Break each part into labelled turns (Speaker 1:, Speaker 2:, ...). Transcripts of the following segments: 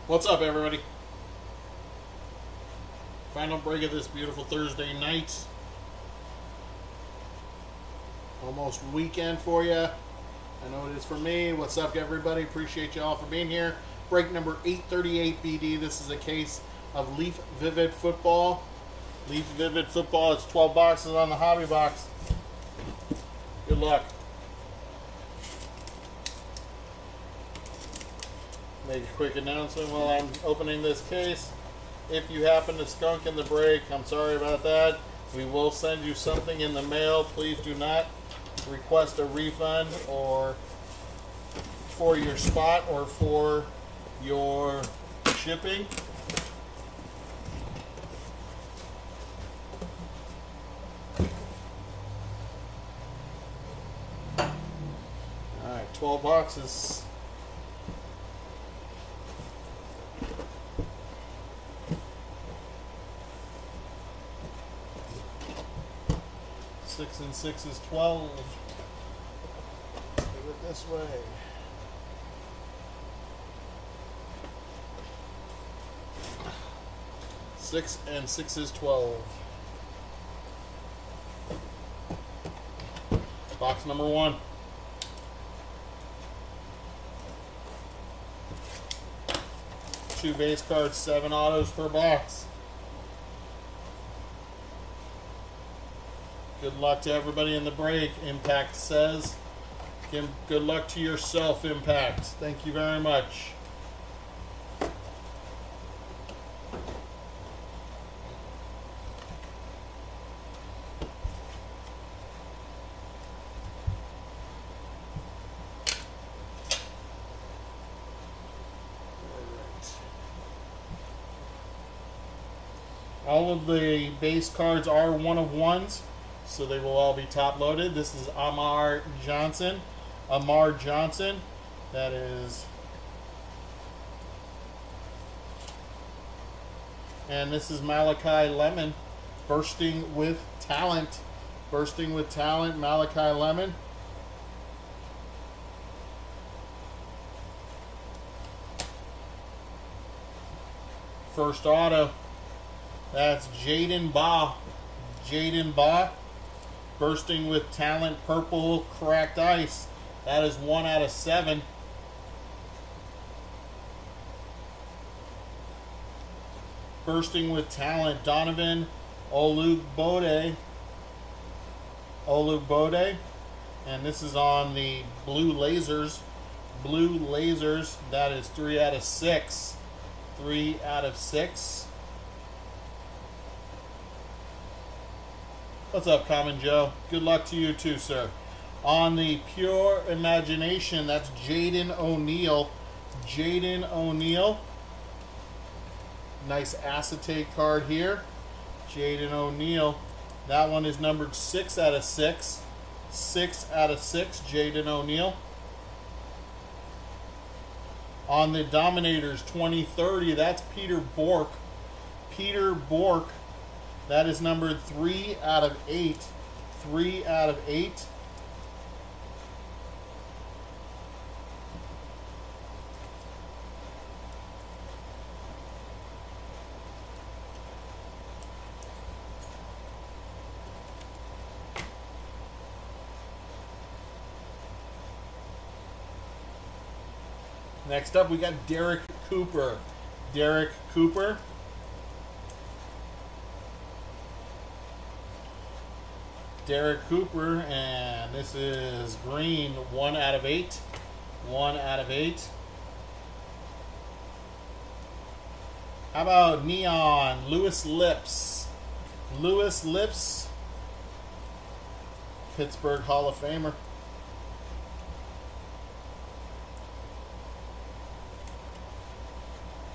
Speaker 1: What's up, everybody? Final break of this beautiful Thursday night. Almost weekend for you. I know it is for me. What's up, everybody? Appreciate you all for being here. Break number 838 BD. This is a case of Leaf Vivid Football. Leaf Vivid Football. It's 12 boxes on the hobby box. Good luck. Make a quick announcement while I'm opening this case. If you happen to skunk in the break, I'm sorry about that. We will send you something in the mail. Please do not request a refund or for your spot or for your shipping. Alright, 12 boxes. Six and 6 is 12. Do it this way. Six and 6 is 12. Box number 1. Two base cards, 7 autos per box. Good luck to everybody in the break, Impact says. Good luck to yourself, Impact. Thank you very much. All of the base cards are one of ones, so they will all be top loaded. This is Amar Johnson. That is. And this is Malachi Lemon. Bursting with talent. Malachi Lemon. First auto. That's Jaden Baugh. Bursting with talent, purple cracked ice. That is 1 out of 7. Bursting with talent, Donovan Olugbode. And this is on the Blue Lasers. That is 3 out of 6. 3 out of 6. What's up, Common Joe? Good luck to you too, sir. On the Pure Imagination, that's Jaden O'Neal. Nice acetate card here. Jaden O'Neal. That one is numbered 6 out of 6. 6 out of 6, Jaden O'Neal. On the Dominators 2030, that's Peter Bork. That is numbered 3 out of 8. 3 out of 8. Next up, we got Derek Cooper. And this is green, 1 out of 8. 1 out of 8. How about neon? Lewis Lips, Pittsburgh Hall of Famer.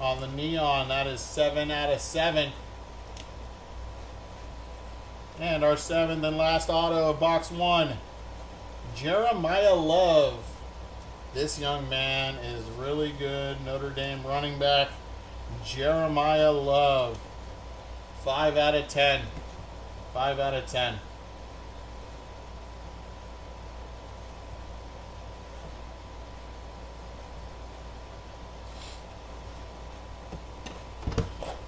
Speaker 1: On the neon, that is 7 out of 7. And our 7th and last auto of box 1, Jeremiah Love. This young man is really good. Notre Dame running back, Jeremiah Love. 5 out of 10. 5 out of 10.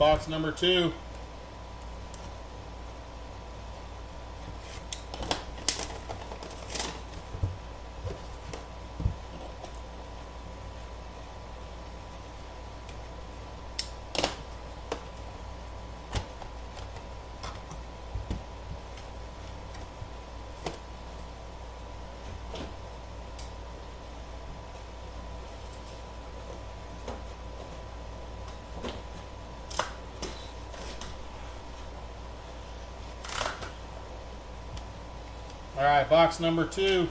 Speaker 1: box number 2. All right, box number 2.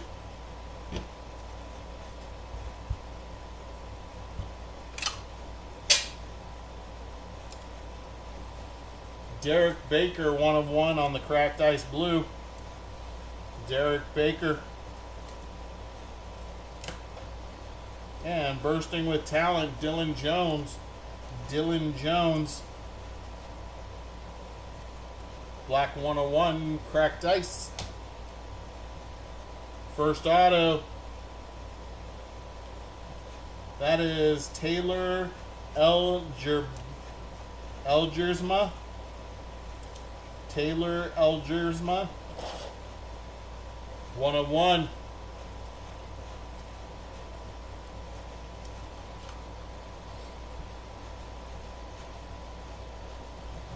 Speaker 1: Derek Baker, 1 of 1 on the cracked ice blue. Derek Baker. And bursting with talent, Dylan Jones. Dylan Jones. Black 101, cracked ice. First auto. That is Taylor Elgersma. Taylor Elgersma. 1 of 1.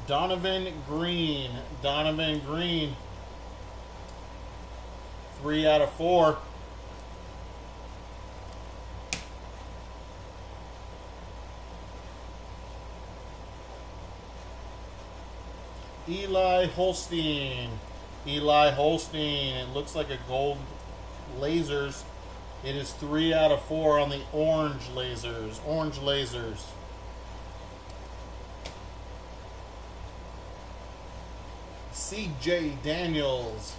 Speaker 1: Donovan Green. Donovan Green. 3 out of 4. Eli Holstein. Eli Holstein. It looks like a gold lasers. It is 3 out of 4 on the orange lasers. Orange lasers. CJ Daniels.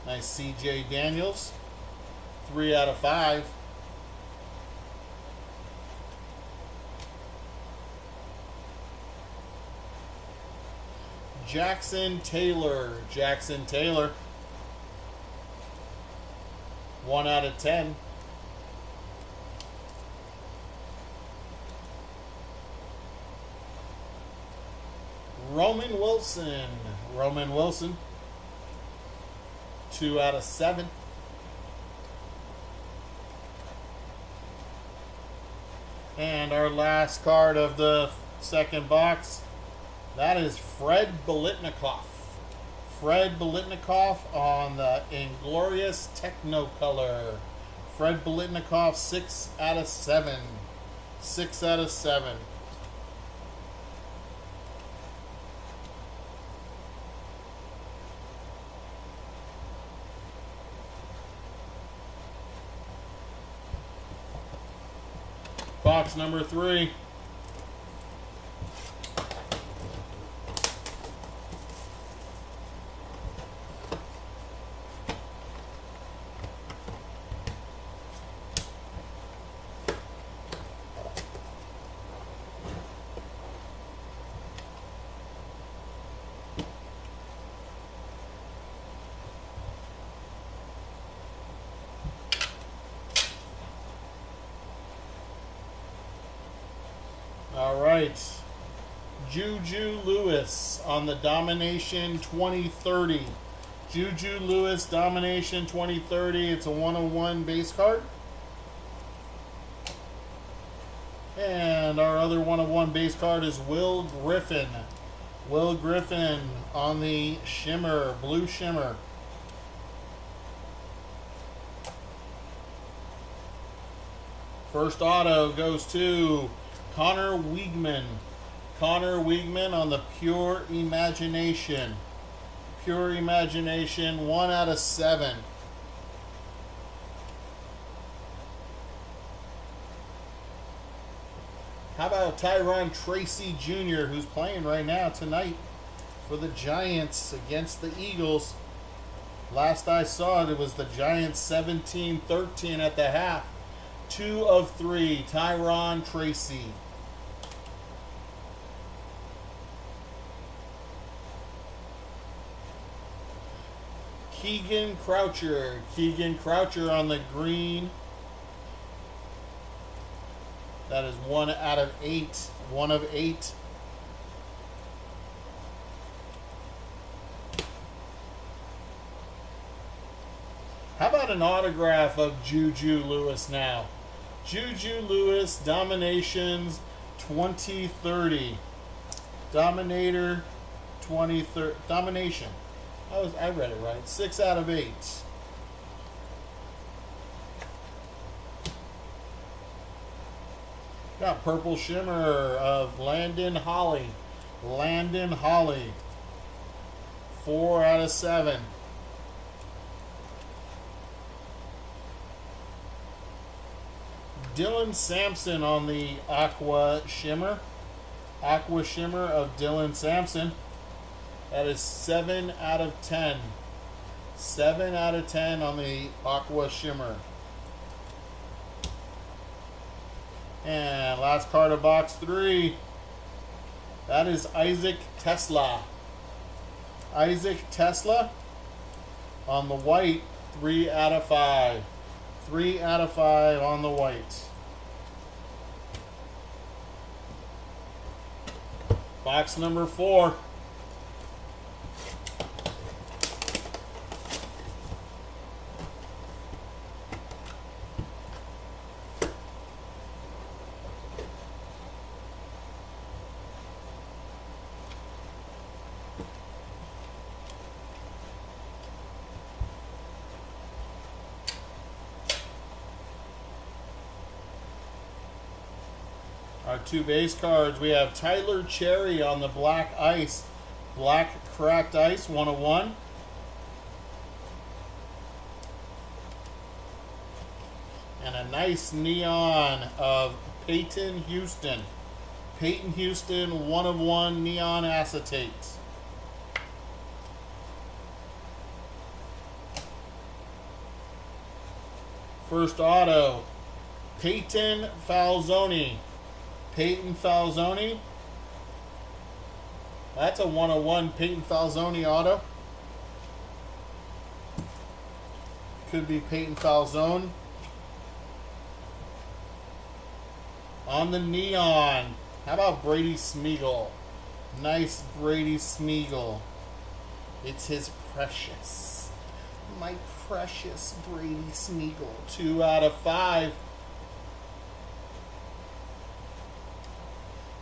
Speaker 1: Nice CJ Daniels. 3 out of 5. Jackson Taylor. Jackson Taylor. 1 out of 10. Roman Wilson. Roman Wilson. 2 out of 7. And our last card of the second box, that is Fred Biletnikoff. Fred Biletnikoff on the Inglorious Technicolor. Fred Biletnikoff, 6 out of 7. 6 out of 7. Box number 3. All right. Juju Lewis on the Domination 2030. Juju Lewis Domination 2030. It's a 101 base card. And our other 101 base card is Will Griffin. Will Griffin on the Shimmer, Blue Shimmer. First auto goes to Connor Wiegman. Connor Wiegman on the Pure Imagination. Pure Imagination, 1 out of 7. How about Tyrone Tracy Jr., who's playing right now tonight for the Giants against the Eagles? Last I saw it was the Giants 17-13 at the half. 2 of 3, Tyrone Tracy. Keegan Croucher. Keegan Croucher on the green. That is 1 out of 8. 1 of 8. got an autograph of Juju Lewis now. Juju Lewis, Dominations 2030. Dominator 2030. Domination. I read it right. 6 out of 8. Got Purple Shimmer of Landon Holly. Landon Holly. 4 out of 7. Dylan Sampson on the Aqua Shimmer. Aqua Shimmer of Dylan Sampson. That is 7 out of 10. 7 out of 10 on the Aqua Shimmer. And last card of box 3. That is Isaac Tesla. Isaac Tesla on the white. 3 out of 5. 3 out of 5 on the white. Box number 4. Our 2 base cards, we have Tyler Cherry on the black ice. Black cracked ice, 101. And a nice neon of Peyton Houston. Peyton Houston, 1 of 1 neon acetate. First auto, Peyton Falzoni. Peyton Falzoni. That's a 101 Peyton Falzoni auto. Could be Peyton Falzone. On the neon, how about Brady Smeagol? Nice Brady Smeagol. It's his precious. My precious Brady Smeagol. 2 out of 5.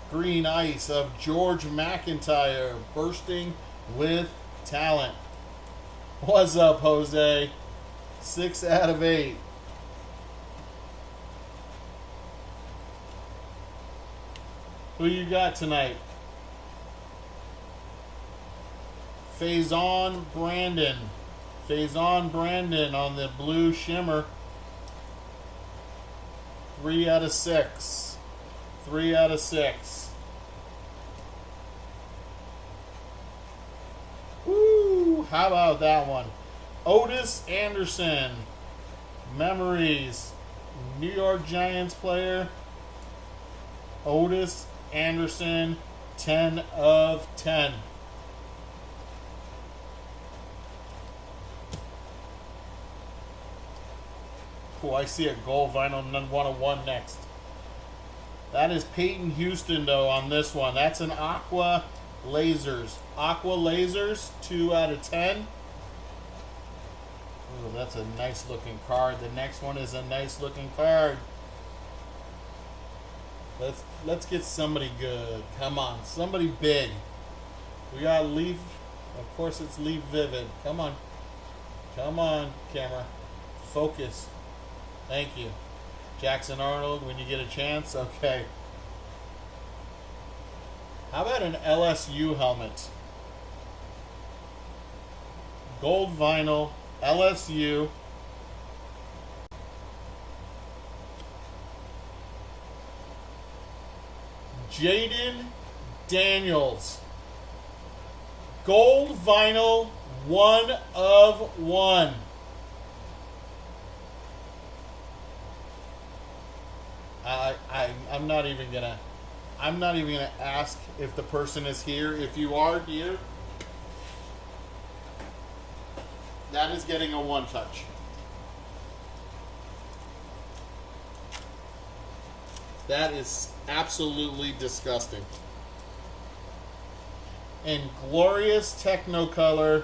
Speaker 1: Green ice of George McIntyre, bursting with talent. What's up, Jose? 6 out of 8. Who you got tonight? Faison Brandon. Faison Brandon on the blue shimmer. 3 out of 6. 3 out of 6. Woo! How about that one? Otis Anderson. Memories. New York Giants player. Otis Anderson. 10 of 10. Cool. I see a gold vinyl 101 next. That is Peyton Houston, though, on this one. That's an Aqua Lasers. Aqua Lasers, 2 out of 10. Ooh, that's a nice-looking card. The next one is a nice-looking card. Let's get somebody good. Come on, somebody big. We got Leaf. Of course, it's Leaf Vivid. Come on. Come on, camera. Focus. Thank you. Jackson Arnold, when you get a chance. Okay. How about an LSU helmet? Gold vinyl, LSU. Jaden Daniels. Gold vinyl, 1 of 1. I'm not even gonna ask if the person is here. If you are here, that is getting a 1 touch. That is absolutely disgusting. And glorious Technicolor,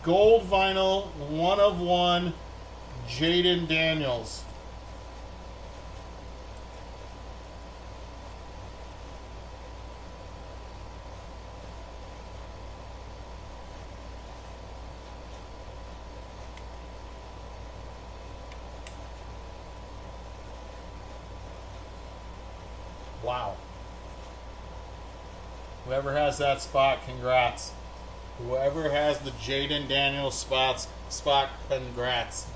Speaker 1: gold vinyl, 1 of 1, Jaden Daniels. Wow. Whoever has that spot, congrats. Whoever has the Jaden Daniels spot, congrats.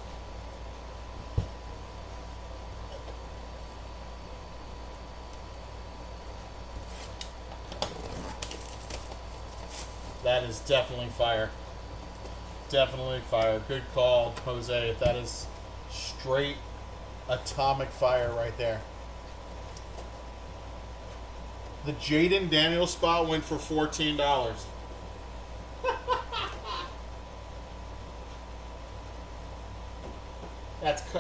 Speaker 1: That is definitely fire. Definitely fire. Good call, Jose. That is straight atomic fire right there. The Jaden Daniels spot went for $14.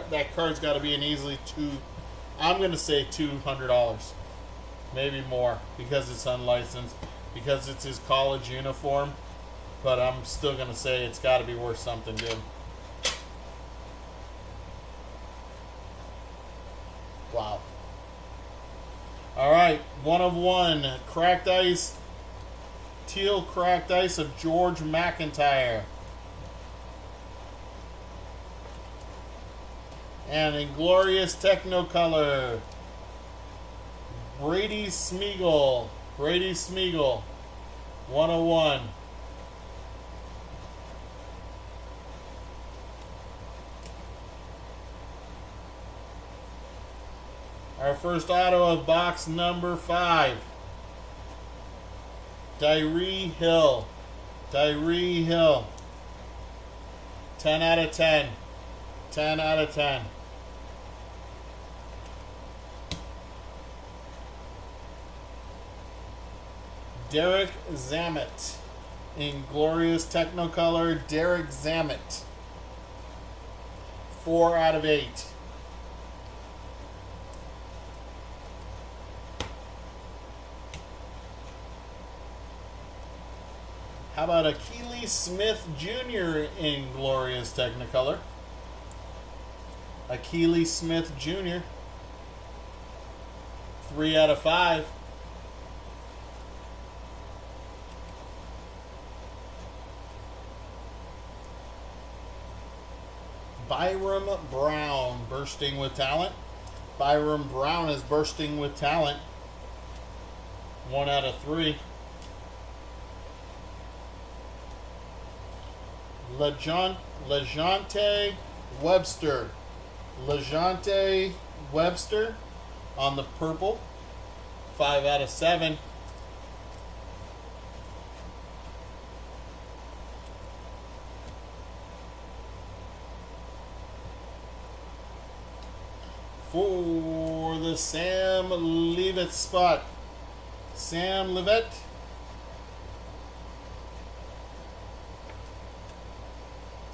Speaker 1: That card's got to be an easily I'm going to say $200. Maybe more because it's unlicensed, because it's his college uniform. But I'm still going to say it's got to be worth something good. Wow. All right, 1 of 1. Cracked ice. Teal cracked ice of George McIntyre. And Inglorious Technicolor, Brady Smeagol. 101. Our first auto of box number 5. Tyree Hill. 10 out of 10. 10 out of 10. Derek Zammit. Inglorious Technicolor, Derek Zammit. 4 out of 8. How about Akili Smith Jr. in Glorious Technicolor? Akili Smith Jr. 3 out of 5. Byram Brown, bursting with talent. Byram Brown is bursting with talent. 1 out of 3. LeJohntay Webster. LeJohntay Webster on the purple. 5 out of 7. For the Sam Leavitt spot. Sam Leavitt.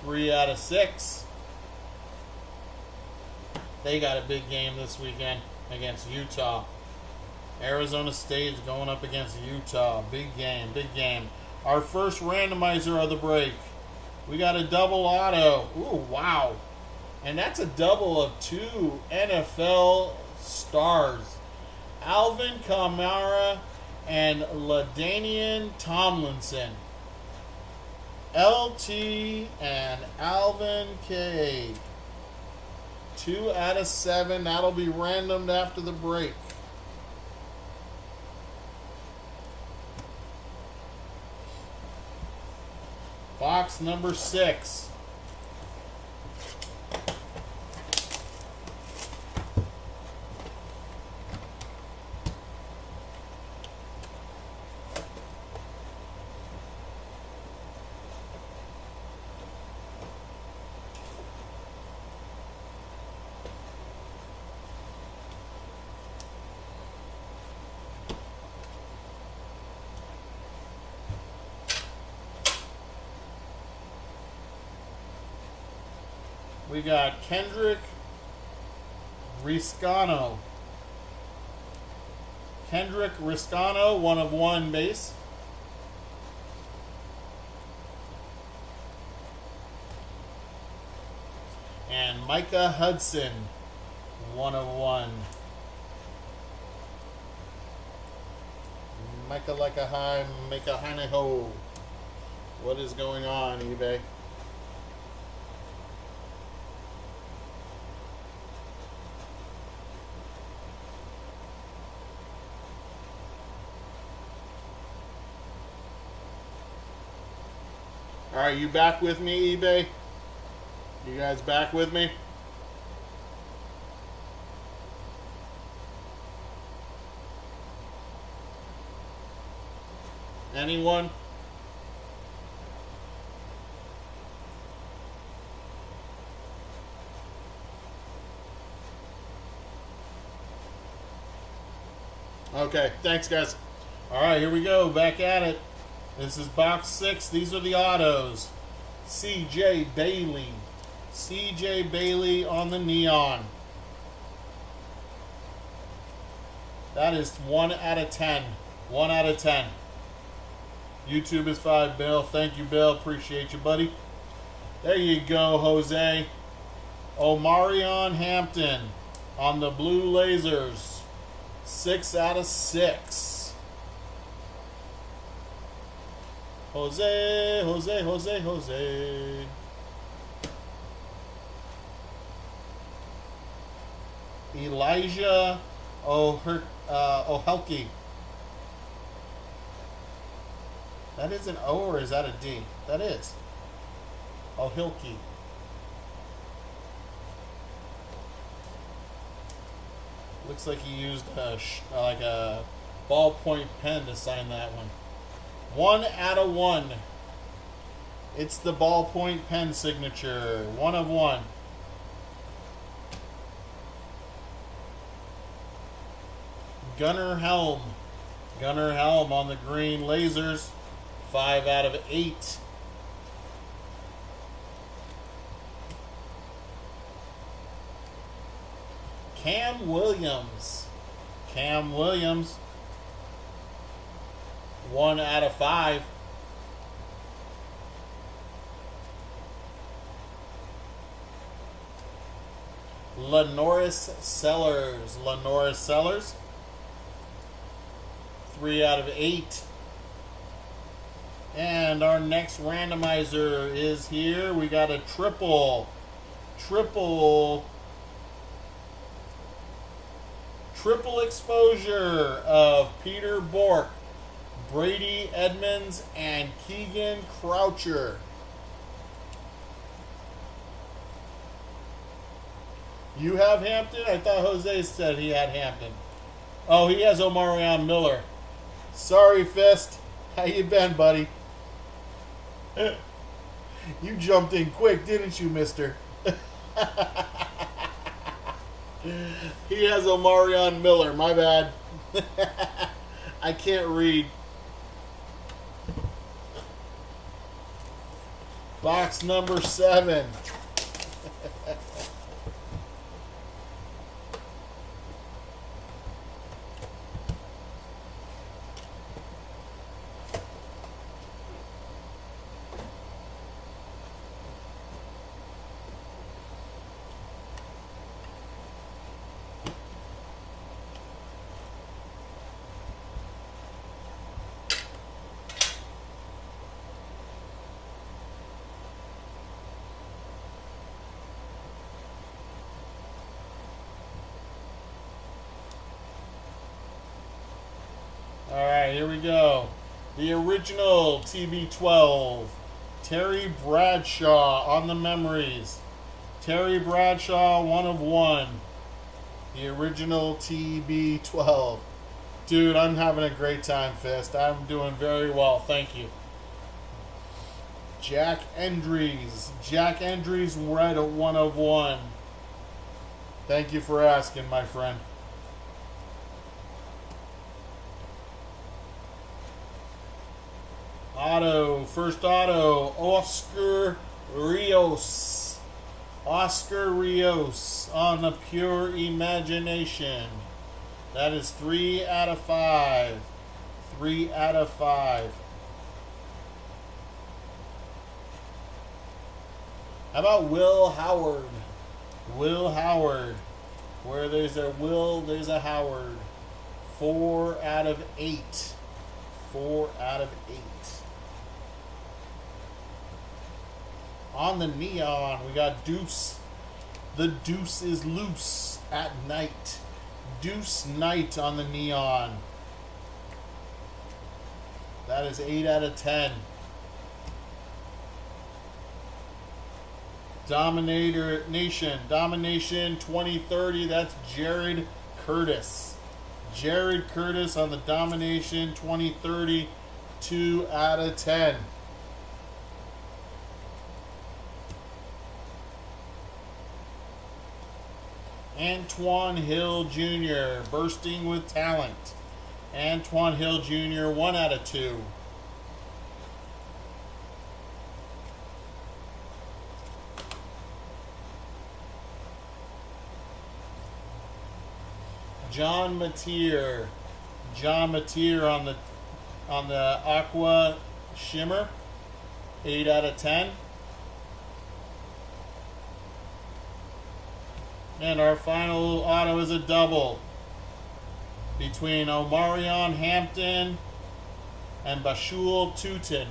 Speaker 1: 3 out of 6. They got a big game this weekend against Utah. Arizona State's going up against Utah. Big game, big game. Our first randomizer of the break. We got a double auto. Ooh, wow. And that's a double of 2 NFL stars. Alvin Kamara and LaDainian Tomlinson. LT and Alvin K. 2 out of 7. That'll be randomed after the break. Box number 6. We got Kendrick Riscano. Kendrick Riscano, 1 of 1 base. And Micah Hudson, 1 of 1. Micah like a high, make a high ho. What is going on, eBay? Alright, you back with me, eBay? You guys back with me? Anyone? Okay, thanks guys. Alright, here we go, back at it. This is box 6. These are the autos. C.J. Bailey. C.J. Bailey on the neon. That is 1 out of 10. 1 out of 10. YouTube is 5, Bill. Thank you, Bill. Appreciate you, buddy. There you go, Jose. Omarion Hampton on the blue lasers. 6 out of 6. Jose, Jose, Jose, Jose. Elijah Ohelke. That is an O or is that a D? That is. Ohelke. Looks like he used like a ballpoint pen to sign that one. 1 out of 1. It's the ballpoint pen signature. 1 of 1. Gunnar Helm. Gunnar Helm on the green lasers. 5 out of 8. Cam Williams. Cam Williams. 1 out of 5. Lenoris Sellers. Lenoris Sellers. 3 out of 8. And our next randomizer is here. We got a triple exposure of Peter Bork, Brady Edmonds, and Keegan Croucher. You have Hampton? I thought Jose said he had Hampton. Oh, he has Omarion Miller. Sorry, Fist. How you been, buddy? You jumped in quick, didn't you, mister? He has Omarion Miller. My bad. I can't read. Box number 7. Alright, here we go. The original TB12. Terry Bradshaw on the memories. Terry Bradshaw, 1 of 1. The original TB12. Dude, I'm having a great time, Fist. I'm doing very well, thank you. Jack Endries. Jack Endries, red, a 1 of 1. Thank you for asking, my friend. Auto, first auto, Oscar Rios. Oscar Rios on the Pure Imagination. That is 3 out of 5. 3 out of 5. How about Will Howard? Will Howard. Where there's a Will, there's a Howard. 4 out of 8. 4 out of 8. On the neon, we got Deuce. The Deuce is loose at night. Deuce Knight on the neon. That is 8 out of 10. Dominator Nation. Domination 2030. That's Jared Curtis. Jared Curtis on the Domination 2030. 2 out of 10. Antoine Hill Jr. Bursting with talent. Antoine Hill Jr. 1 out of 2. John Mateer. John Mateer on the Aqua Shimmer. 8 out of 10. And our final auto is a double between Omarion Hampton and Bashul Tutin.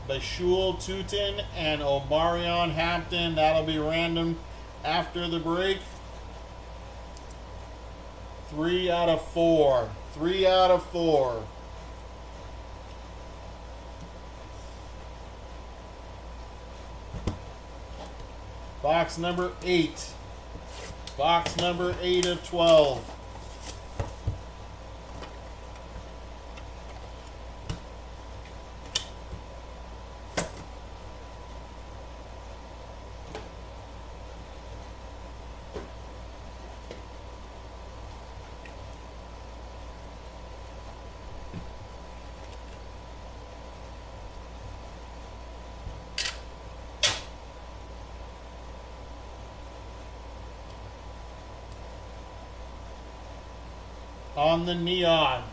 Speaker 1: Bashul Tutin and Omarion Hampton. That'll be random after the break. 3 out of 4. 3 out of 4. Box number 8. Box number 8 of 12. On the neon,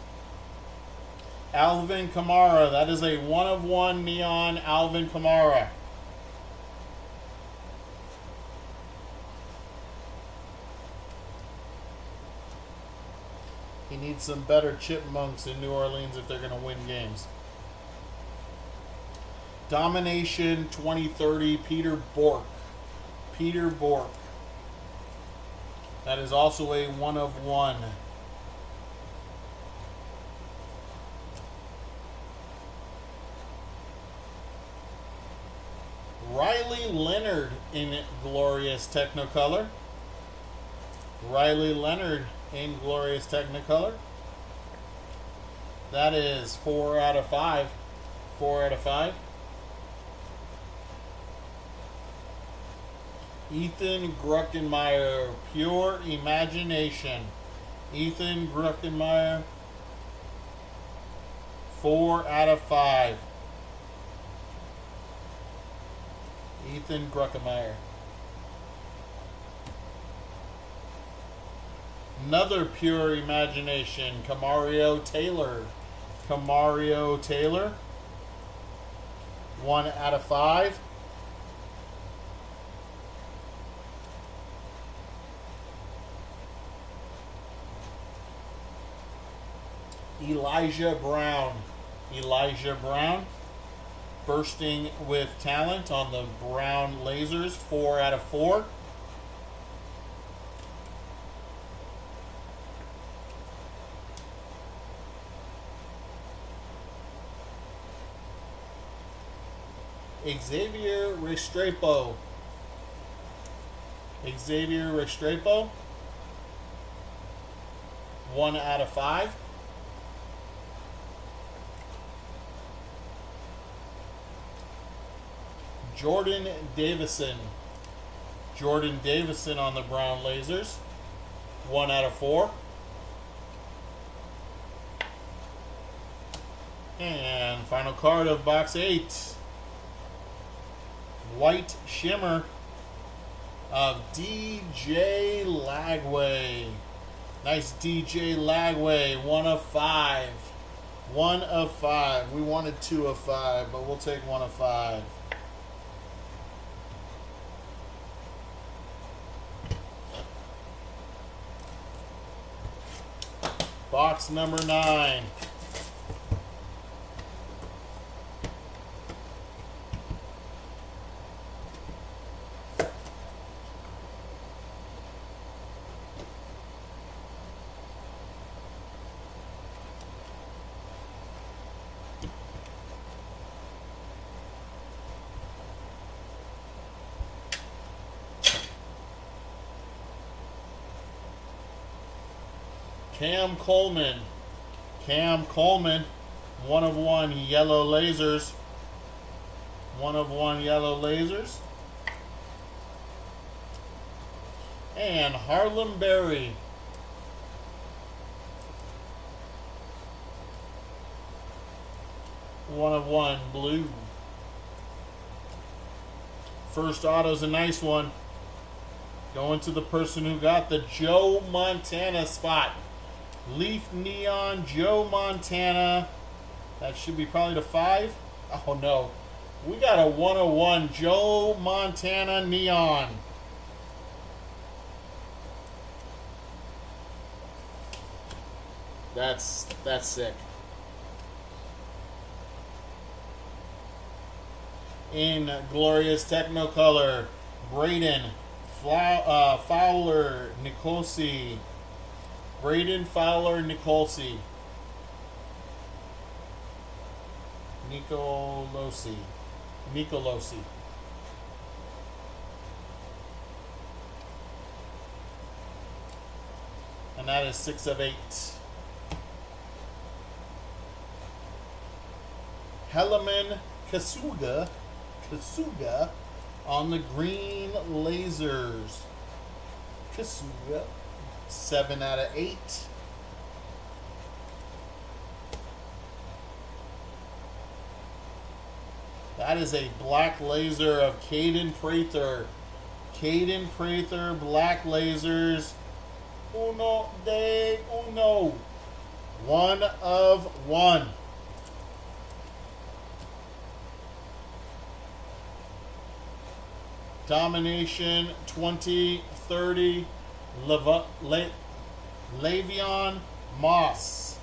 Speaker 1: Alvin Kamara. That is a 1 of 1 neon Alvin Kamara. He needs some better chipmunks in New Orleans if they're going to win games. Domination 2030, Peter Bork. Peter Bork. That is also a 1 of 1. Riley Leonard in Glorious Technicolor. Riley Leonard in Glorious Technicolor. That is 4 out of 5. 4 out of 5. Ethan Gruckenmeyer, Pure Imagination. Ethan Gruckenmeyer, 4 out of 5. Ethan Gruckenmeyer. Another Pure Imagination, Camario Taylor. Camario Taylor, 1 out of 5. Elijah Brown. Elijah Brown. Bursting with talent on the Brown Lasers, 4 out of 4. Xavier Restrepo. Xavier Restrepo, 1 out of 5. Jordan Davison. Jordan Davison on the Brown Lasers, 1 out of 4. And final card of box 8. White Shimmer of DJ Lagway. Nice DJ Lagway, 1 of 5. 1 of 5. We wanted 2 of 5, but we'll take 1 of 5. Box number 9. Cam Coleman. Cam Coleman. 1 of 1 yellow lasers. 1 of 1 yellow lasers. And Harlem Berry. One of 1 blue. First auto's a nice one. Going to the person who got the Joe Montana spot. Leaf Neon Joe Montana. That should be probably the 5. Oh no. We got a 101 Joe Montana Neon. That's sick. In glorious Technicolor, Braden Fowler Nicolosi. Braden Fowler Nicolosi. Nicolosi. And that is 6 of 8. Helaman Kasuga on the green lasers. Kasuga, 7 out of 8. That is a black laser of Caden Prather. Caden Prather, black lasers. Uno de uno. 1 of 1. Domination 2030. Le'Veon Moss.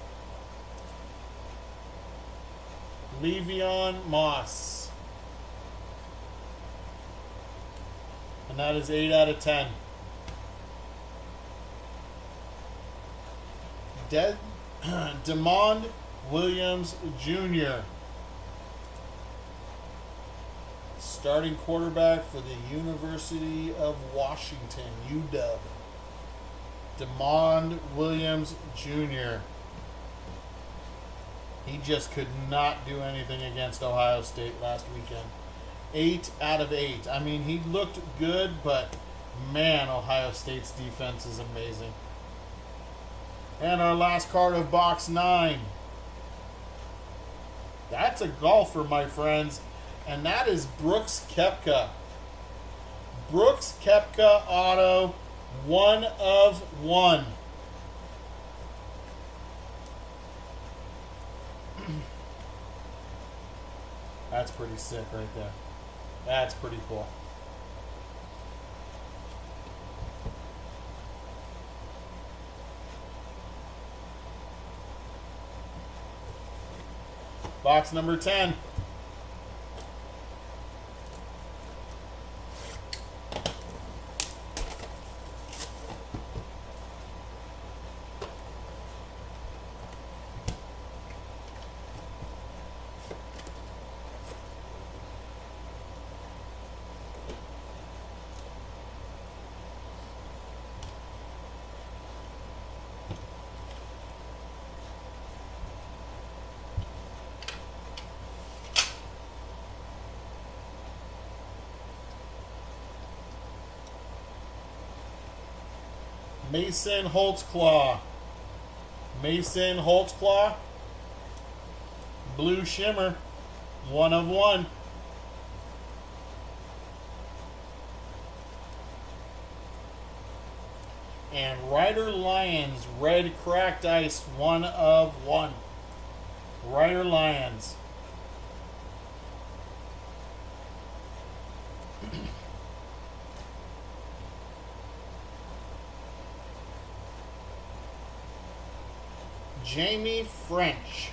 Speaker 1: Le'Veon Moss. And that is 8 out of 10. Demond Williams Jr. Starting quarterback for the University of Washington, UW. Demond Williams Jr. He just could not do anything against Ohio State last weekend. 8 out of 8. I mean, he looked good, but man, Ohio State's defense is amazing. And our last card of box 9. That's a golfer, my friends. And that is Brooks Koepka. Brooks Koepka auto, 1 of 1. That's pretty sick right there. That's pretty cool. Box number 10. Mason Holtzclaw. Mason Holtzclaw. Blue Shimmer. 1 of 1. And Ryder Lyons. Red Cracked Ice. 1 of 1. Ryder Lyons. Jamie French.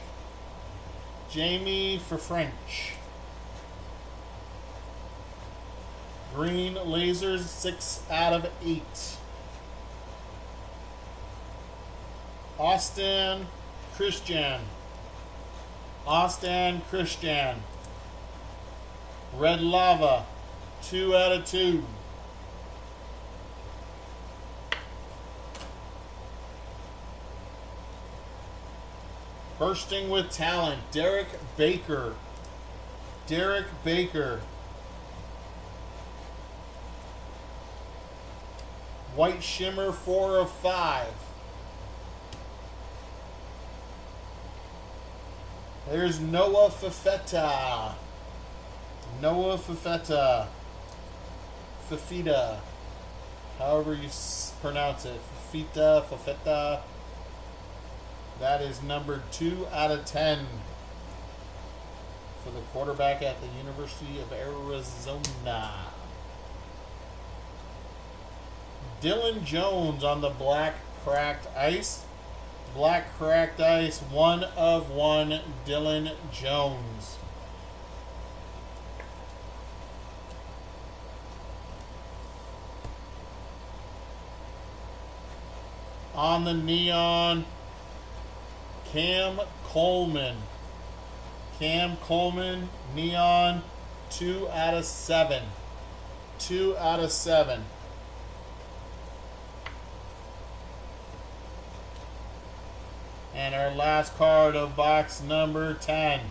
Speaker 1: Jamie for French. Green lasers, 6 out of 8. Austin Christian. Austin Christian. Red Lava, 2 out of 2. Bursting with talent, Derek Baker. Derek Baker. White Shimmer, 4 of 5. There's Noah Fafetta. Noah Fafetta. Fafita. However you pronounce it. Fafita. That is number 2 out of 10 for the quarterback at the University of Arizona. Dylan Jones on the black cracked ice. Black cracked ice, 1 of 1, Dylan Jones. On the neon, Cam Coleman. Cam Coleman, neon, 2 out of 7. 2 out of 7. And our last card of box number 10.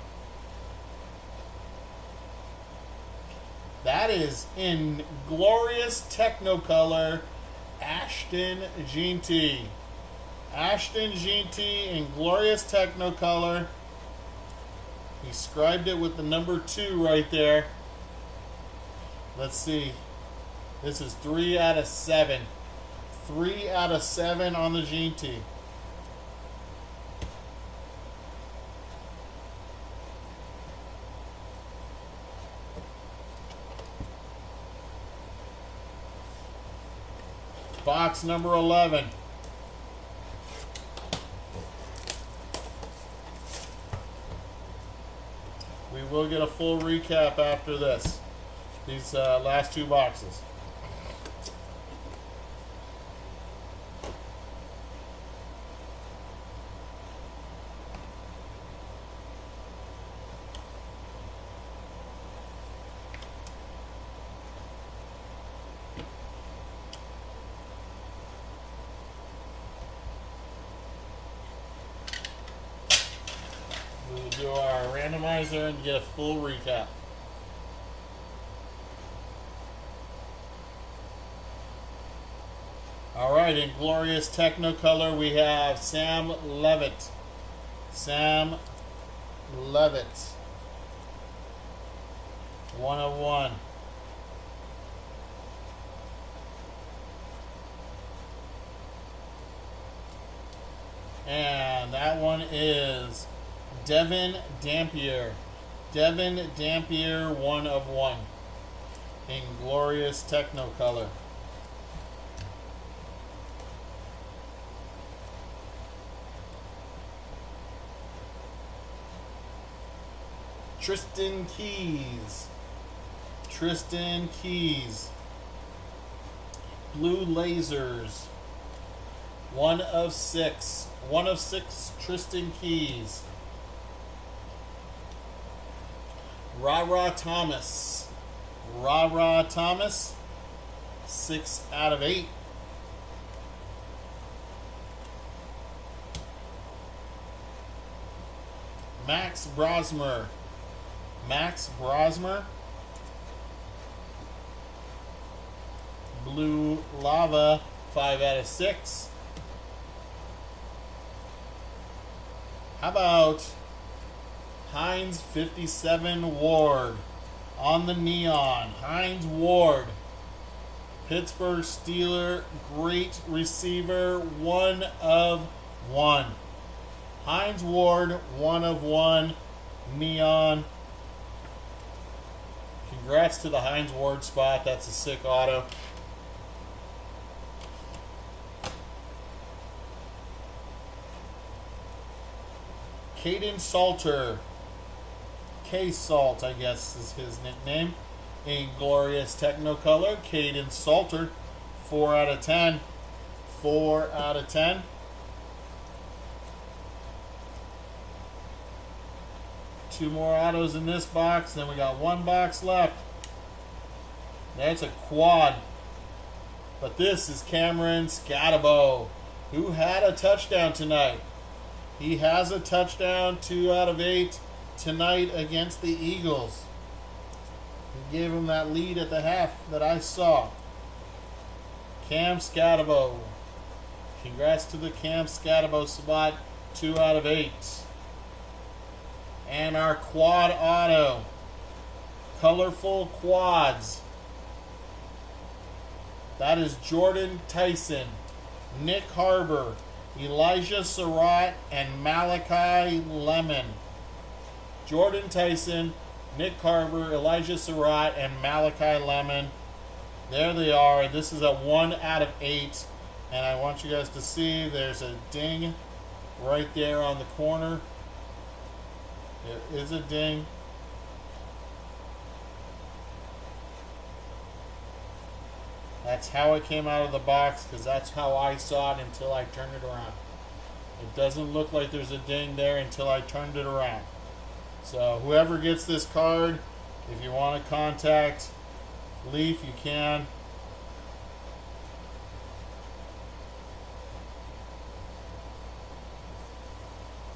Speaker 1: That is in glorious Technicolor, Ashton Jeanty. Ashton Jeanty in glorious Technicolor. He scribed it with the number 2 right there. Let's see. This is 3 out of 7. 3 out of 7 on the Jeanty. Box number 11. We will get a full recap after this. These last 2 boxes. We'll do our randomizer and get a full recap. Alright, in glorious Technicolor we have Sam Levitt. Sam Levitt. 1 of 1. And that one is Devin Dampier. Devin Dampier, 1 of 1. In glorious Technicolor. Tristan Keys. Tristan Keys. Blue Lasers. 1 of 6. 1 of 6, Tristan Keys. Ra Thomas. Ra Thomas. 6 out of 8. Max Brosmer. Max Brosmer. Blue Lava, 5 out of 6. How about Hines 57 Ward on the neon? Hines Ward, Pittsburgh Steeler, great receiver, 1 of 1. Hines Ward, 1 of 1, neon. Congrats to the Hines Ward spot. That's a sick auto. Caden Salter. K-Salt, I guess, is his nickname. A glorious Technicolor. Caden Salter. 4 out of 10. 4 out of 10. Two more autos in this box. Then we got one box left. That's a quad. But this is Cameron Scatabo, who had a touchdown tonight. He has a touchdown, 2 out of 8 tonight against the Eagles. He gave him that lead at the half that I saw. Cam Scatabo. Congrats to the Cam Scatabo spot, 2 out of 8. And our quad auto. Colorful quads. That is Jordan Tyson, Nick Harbor, Elijah Surratt, and Malachi Lemon. Jordan Tyson, Nick Harbor, Elijah Surratt, and Malachi Lemon. There they are. This is a 1 out of 8. And I want you guys to see there's a ding right there on the corner. There is a ding. That's how it came out of the box, because that's how I saw it until I turned it around. It doesn't look like there's a ding there until I turned it around. So whoever gets this card, if you want to contact Leaf, you can.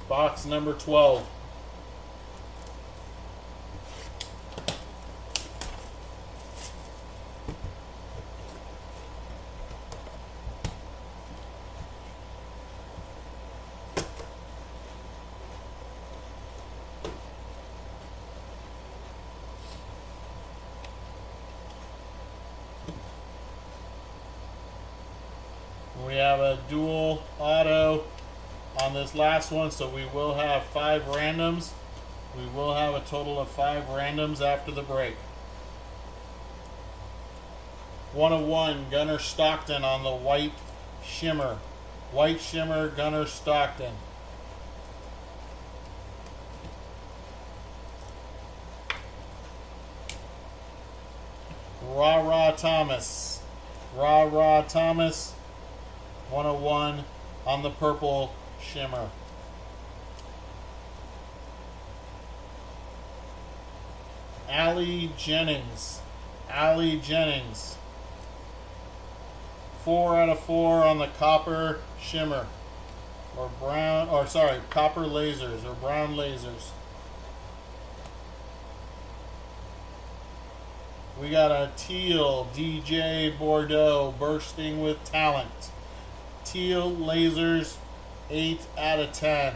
Speaker 1: Box number 12. We have a dual auto on this last one, so we will have 5 randoms. We will have a total of 5 randoms after the break. 101 Gunnar Stockton on the white shimmer. White shimmer Gunnar Stockton. Ra Thomas. Ra Thomas. 101 on the purple shimmer. Allie Jennings. Allie Jennings. 4 out of 4 on the copper shimmer. Or brown, or sorry, copper lasers or brown lasers. We got a teal DJ Bordeaux bursting with talent. Teal lasers, 8 out of 10.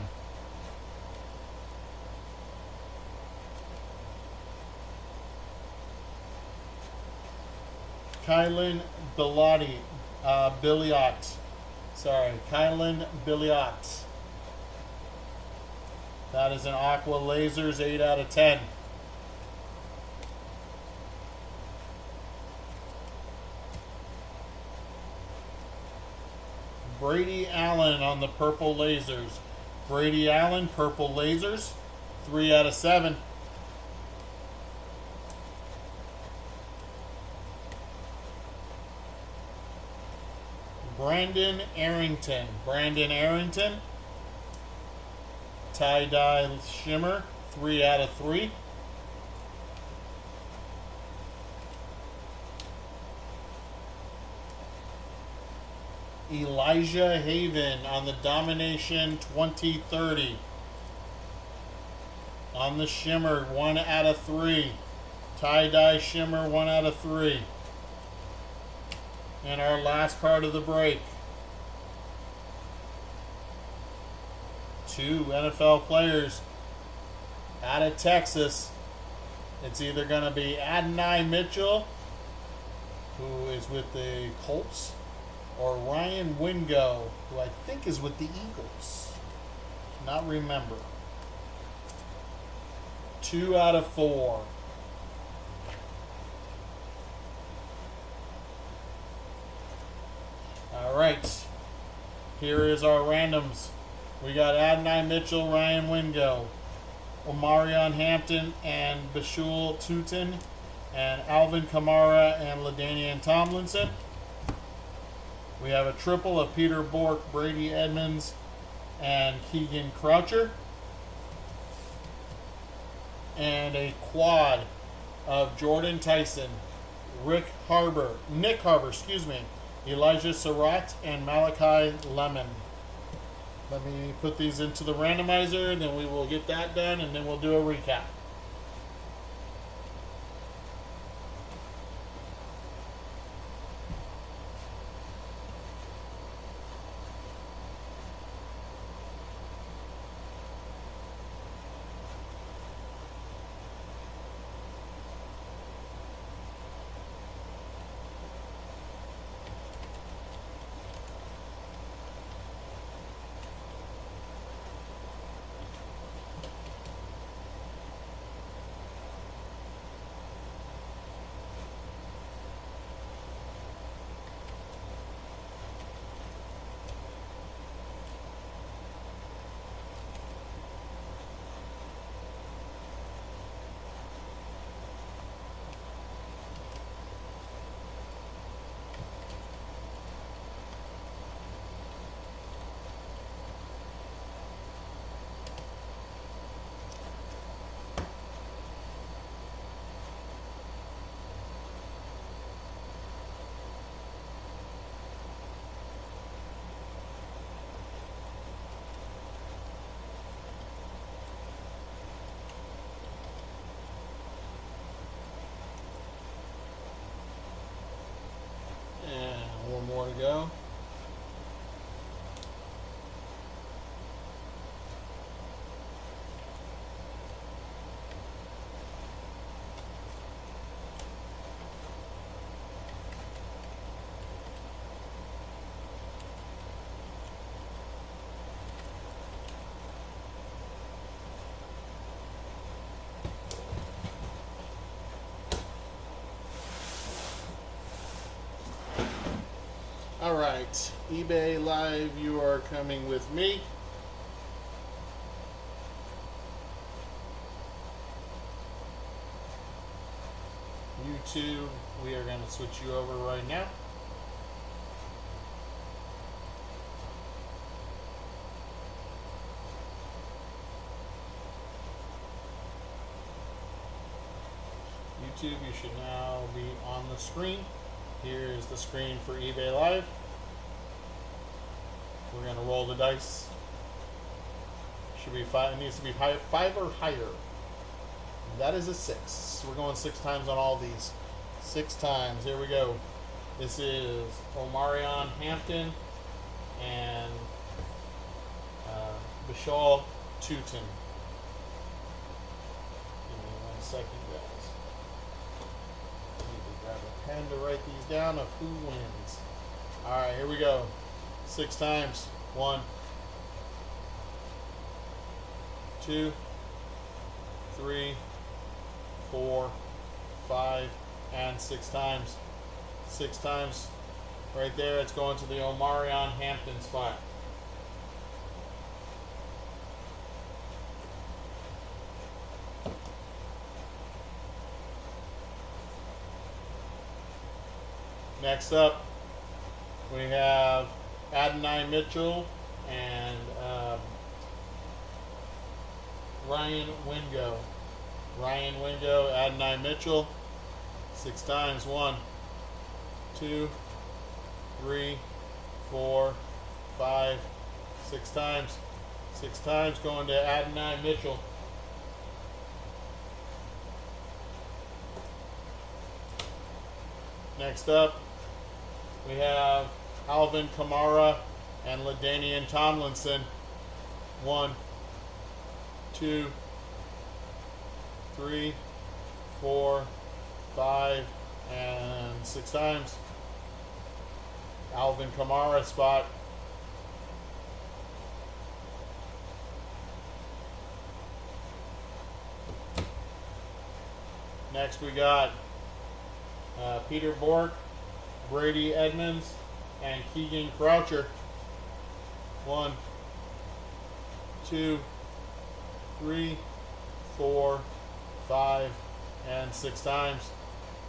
Speaker 1: Kylan Billiot. Sorry, Kylan Billiot. That is an aqua lasers, 8 out of 10. Brady Allen on the purple lasers. Brady Allen, purple lasers, 3 out of 7. Brandon Arrington. Brandon Arrington, tie-dye shimmer, 3 out of 3. Elijah Haven on the Domination 2030. On the shimmer, 1 out of 3. Tie-dye shimmer, 1 out of 3. And our last card of the break. 2 NFL players out of Texas. It's either going to be Adonai Mitchell, who is with the Colts, or Ryan Wingo, who I think is with the Eagles. Cannot remember. 2 out of 4. All right. Here is our randoms. We got Adonai Mitchell, Ryan Wingo, Omarion Hampton, and Bashul Tutin, and Alvin Kamara and LaDainian Tomlinson. We have a triple of Peter Bork, Brady Edmonds, and Keegan Croucher. And a quad of Jordan Tyson, Nick Harbor, Elijah Surratt, and Malachi Lemon. Let me put these into the randomizer, then we will get that done, and then we'll do a recap. One more to go. Alright, eBay Live, you are coming with me. YouTube, we are going to switch you over right now. YouTube, you should now be on the screen. Here is the screen for eBay Live. We're going to roll the dice. Should be five. It needs to be five or higher. That is a 6. We're going 6 times on all these. 6 times. Here we go. This is Omarion Hampton and Bashal Tutin. Give me 1 second, guys. Grab a pen to write these down of who wins. Alright, here we go. 6 times. 1, 2, 3, 4, 5, and 6 times. 6 times. Right there, it's going to the Omarion Hampton spot. Next up, we have Adonai Mitchell and Ryan Wingo. Ryan Wingo, Adonai Mitchell. 6 times. 1, 2, 3, 4, 5, 6 times. 6 times going to Adonai Mitchell. Next up, we have Alvin Kamara and LaDainian Tomlinson. 1, 2, 3, 4, 5, and 6 times. Alvin Kamara spot. Next we got Peter Bork, Brady Edmonds, and Keegan Croucher. 1, 2, 3, 4, 5, and 6 times.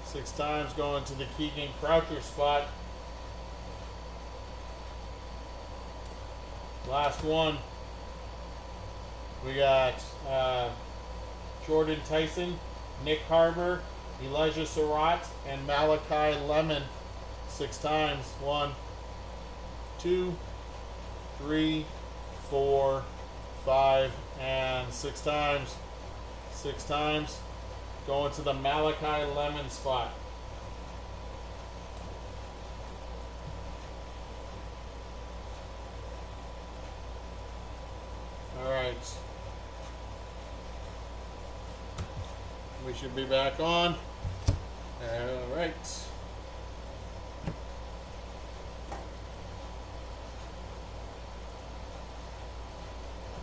Speaker 1: 6 times going to the Keegan Croucher spot. Last one. We got Jordan Tyson, Nick Harbor, Elijah Surratt, and Malachi Lemon. 6 times. 1, 2, 3, 4, 5, and 6 times. 6 times. Going to the Malachi Lemon spot. Alright. We should be back on. Alright.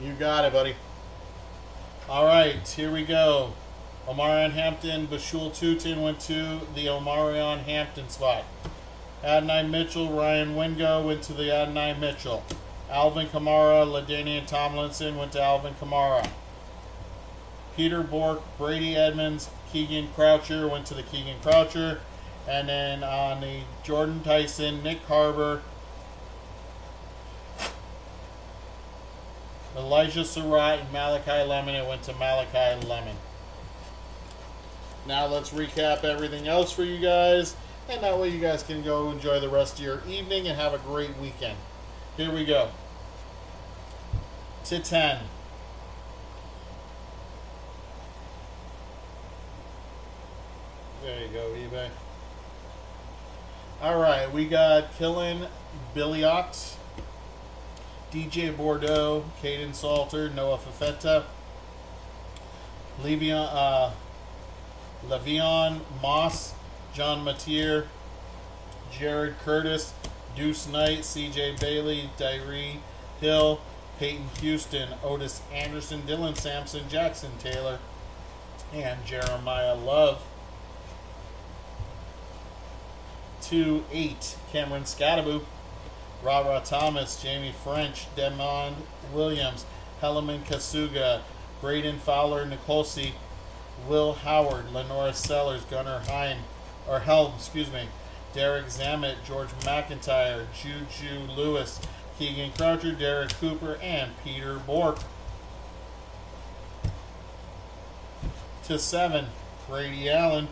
Speaker 1: You got it, buddy. Alright, here we go. Omarion Hampton, Bashul Tutin went to the Omarion Hampton spot. Adonai Mitchell, Ryan Wingo went to the Adonai Mitchell. Alvin Kamara, LaDainian Tomlinson went to Alvin Kamara. Peter Bork, Brady Edmonds, Keegan Croucher went to the Keegan Croucher. And then on the Jordan Tyson, Nick Harbor, Elijah Surratt, and Malachi Lemon, it went to Malachi Lemon. Now let's recap everything else for you guys, and that way you guys can go enjoy the rest of your evening and have a great weekend. Here we go. To 10. There you go, eBay. Alright, we got Killen Billiot, DJ Bordeaux, Caden Salter, Noah Fafetta, Le'Veon Moss, John Mateer, Jared Curtis, Deuce Knight, CJ Bailey, Tyree Hill, Peyton Houston, Otis Anderson, Dylan Sampson, Jackson Taylor, and Jeremiah Love. 2-8, Cameron Scattaboo, Ra Thomas, Jamie French, Demond Williams, Helaman Kasuga, Braden Fowler Nicolsi, Will Howard, Lenora Sellers, Gunnar Helm, Derek Zammit, George McIntyre, Juju Lewis, Keegan Croucher, Derek Cooper, and Peter Bork. To 7, Brady Allen,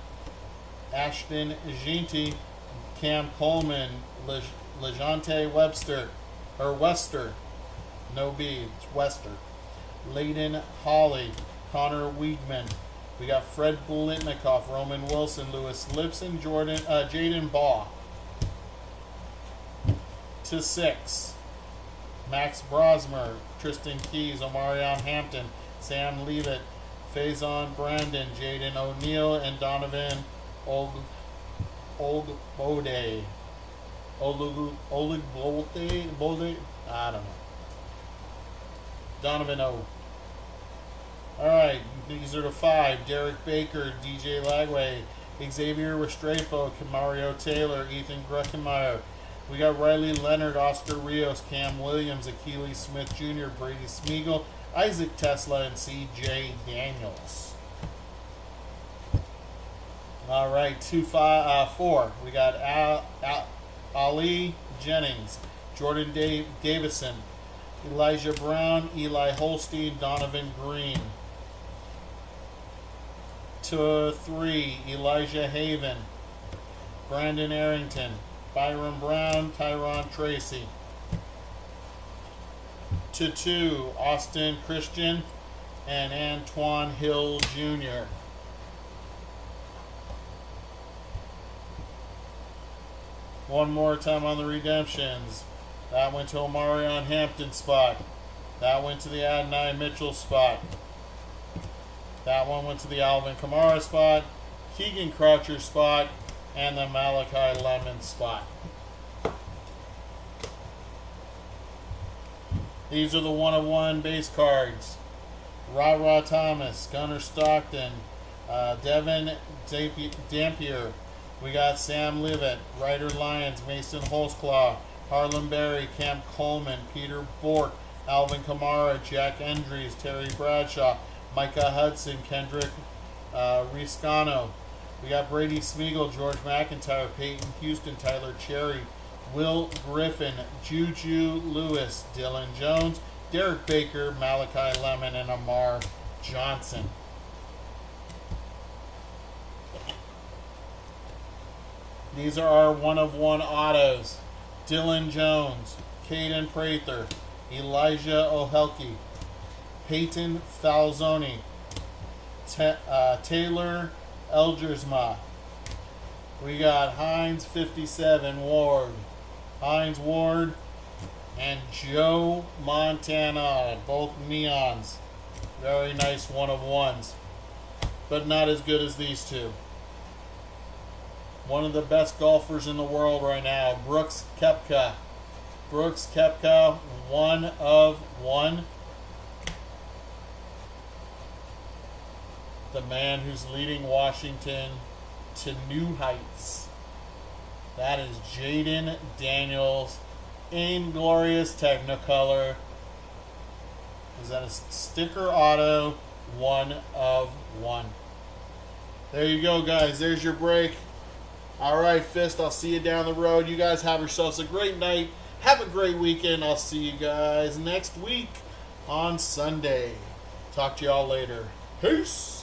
Speaker 1: Ashton Ginty, Cam Coleman, LeJante Webster, no B, it's Wester, Layden Holly, Connor Wiegman. We got Fred Bulitnikoff, Roman Wilson, Lewis Lipson, Jaden Baugh. To 6, Max Brosmer, Tristan Keys, Omarion Hampton, Sam Leavitt, Faison Brandon, Jaden O'Neal, and Donovan Ogbode. Oligbolte? I don't know. Donovan O. Alright, these are the 5. Derek Baker, DJ Lagway, Xavier Restrepo, Mario Taylor, Ethan Gruckenmeyer. We got Riley Leonard, Oscar Rios, Cam Williams, Achilles Smith Jr., Brady Smeagol, Isaac Tesla, and CJ Daniels. Alright, 4. We got Ali Jennings, Jordan Davison, Elijah Brown, Eli Holstein, Donovan Green. To 3, Elijah Haven, Brandon Arrington, Byron Brown, Tyron Tracy. To 2, Austin Christian and Antoine Hill Jr. One more time on the redemptions. That went to Omarion Hampton spot. That went to the Adonai Mitchell spot. That one went to the Alvin Kamara spot, Keegan Croucher spot, and the Malachi Lemon spot. These are the 1-of-1 base cards. Ra Thomas, Gunnar Stockton, Devin Dampier. We got Sam Leavitt, Ryder Lyons, Mason Holzclaw, Harlan Berry, Camp Coleman, Peter Bork, Alvin Kamara, Jack Endries, Terry Bradshaw, Micah Hudson, Kendrick Riscano. We got Brady Smeagol, George McIntyre, Peyton Houston, Tyler Cherry, Will Griffin, Juju Lewis, Dylan Jones, Derek Baker, Malachi Lemon, and Amar Johnson. These are our 1-of-1 autos. Dylan Jones, Caden Prather, Elijah Ohelke, Peyton Falzoni, Taylor Elgersma. We got Hines 57 Ward, Hines Ward, and Joe Montana, both neons. Very nice 1-of-1s, but not as good as these two. One of the best golfers in the world right now, Brooks Koepka. Brooks Koepka, 1-of-1. The man who's leading Washington to new heights. That is Jaden Daniels, Inglorious Technicolor. Is that a sticker auto? 1-of-1. There you go, guys. There's your break. All right, Fist, I'll see you down the road. You guys have yourselves a great night. Have a great weekend. I'll see you guys next week on Sunday. Talk to y'all later. Peace.